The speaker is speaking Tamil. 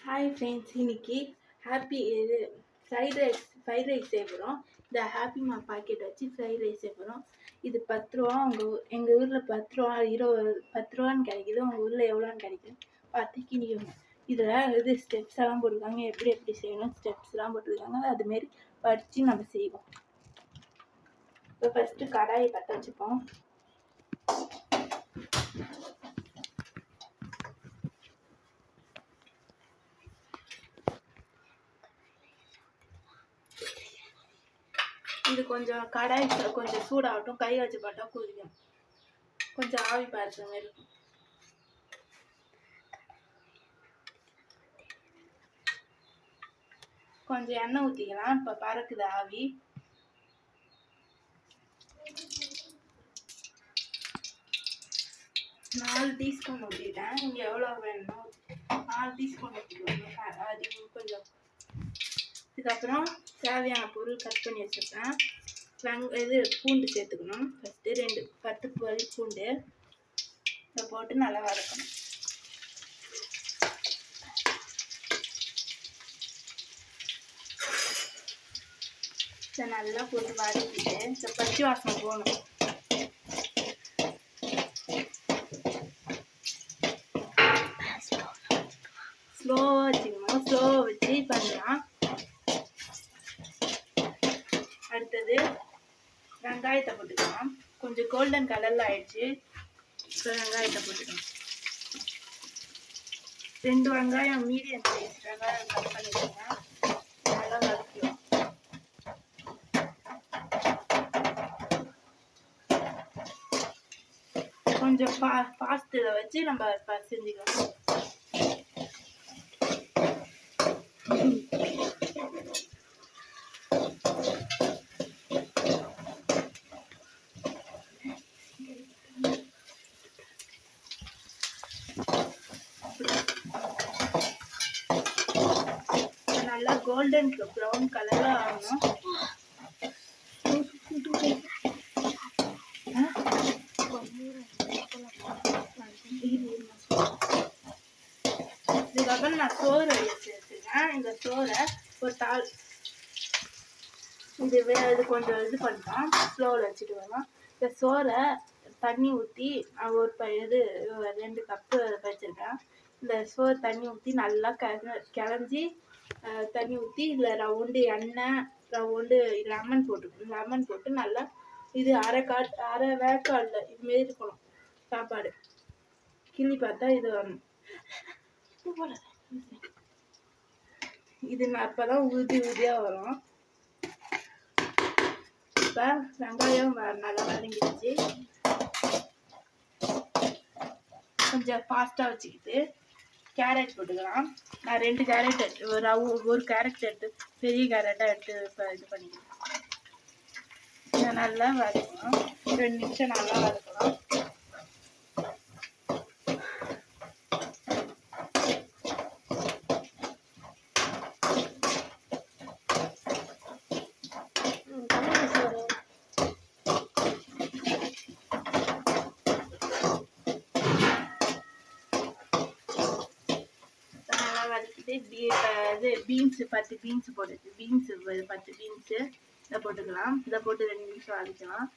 ஹாய் ஃப்ரெண்ட்ஸ், இன்னைக்கு ஹாப்பி இது ஃப்ரைட் ரைஸ் செய்ய போகிறோம். இந்த ஹாப்பி மா பாக்கெட் வச்சு ஃப்ரைட் ரைஸ் செய்ய போகிறோம். இது 10 ரூபா. எங்கள் ஊரில் 10 ரூபா 10 ரூபான்னு கிடைக்குது. உங்கள் ஊரில் எவ்வளோன்னு கிடைக்குது பார்த்து நீங்கள் இதில் ஸ்டெப்ஸ் எல்லாம் போட்டிருக்காங்க. எப்படி செய்யணும் ஸ்டெப்ஸ்லாம் போட்டிருக்காங்க. அதுமாரி படித்து நம்ம செய்வோம். இப்போ ஃபஸ்ட்டு கடாயை பற்ற வச்சுப்போம். இது கொஞ்சம் கடாய் கொஞ்சம் சூடாகட்டும். கை வச்சு பார்த்தா குதிக்கும். கொஞ்சம் ஆவி பார்த்த மாதிரி இருக்கும். கொஞ்சம் எண்ணெய் ஊற்றிக்கலாம். இப்போ பறக்குது ஆவி. நாலு டீஸ்பூன் ஊற்றிட்டேன். நீங்கள் எவ்வளோ வேணுமோ 4 டீஸ்பூன் ஊற்றிக்கோங்க. அது கொஞ்சம் இதுக்கப்புறம் தேவையான பொருள் கட் பண்ணி வச்சுருக்கேன். பூண்டு சேர்த்துக்கணும். ஃபஸ்ட்டு 10 பல் பூண்டு இதை போட்டு நல்லா வதக்கணும். இதை நல்லா போட்டு வதக்கிட்டு இந்த பச்சை வாசனை போகணும். ஸ்லோவாக வச்சுக்கணும். ஸ்லோவாக வச்சு பண்ணலாம். அடுத்தது வெங்காயத்தை போட்டுக்கலாம். கொஞ்சம் கோல்டன் கலரில் ஆயிடுச்சு. இப்போ வெங்காயத்தை போட்டுக்கலாம். 2 வெங்காயம் மீடியம் சைஸ் வெங்காயம் கட் பண்ணிக்கலாம். நல்லா வதக்கலாம். கொஞ்சம் ஃபாஸ்ட்டில் வச்சு நம்ம செஞ்சுக்கலாம். நல்லா கோல்டன் ப்ரௌன் கலர்ல ஆகணும். இதுக்கப்புறம் நான் சோறு வச்சு வச்சுருக்கேன். இந்த சோறை ஒரு இது கொஞ்சம் இது பண்ணிட்டோம். ஸ்லோவில் வச்சுட்டு வரோம். இந்த சோறை தண்ணி ஊற்றி ஒரு 2 கப்பு வச்சுருக்கேன். இந்த சோறு தண்ணி ஊற்றி நல்லா கிளஞ்சி தண்ணி ஊற்றி இதில் ரவுண்டு எண்ணெய் ரவுண்டு லெமன் போட்டு நல்லா இது அரை வேக்காடில் இதுமாரி இருக்கணும். சாப்பாடு கிள்ளி பார்த்தா இது வரணும். இது அப்போ தான் ஊதியாக வரும். இப்போ வெங்காயம் நல்லா வதங்கிடுச்சு. கொஞ்சம் ஃபாஸ்ட்டாக வச்சுக்கிட்டு கேரட் போட்டுக்கலாம். நான் 2 கேரட் எடுத்து ஒரு கேரட் எடுத்து பெரிய கேரட்டாக எடுத்து இப்போ இது பண்ணிக்கலாம். இதை நல்லா வதக்கணும். 2 நிமிஷம் நல்லா வதக்கணும். பீன்ஸு 10 பீன்ஸு போட்டுச்சு. 10 பீன்ஸு இதை போட்டுக்கலாம். இதை போட்டு 2 நிமிஷம் வதக்கலாம்.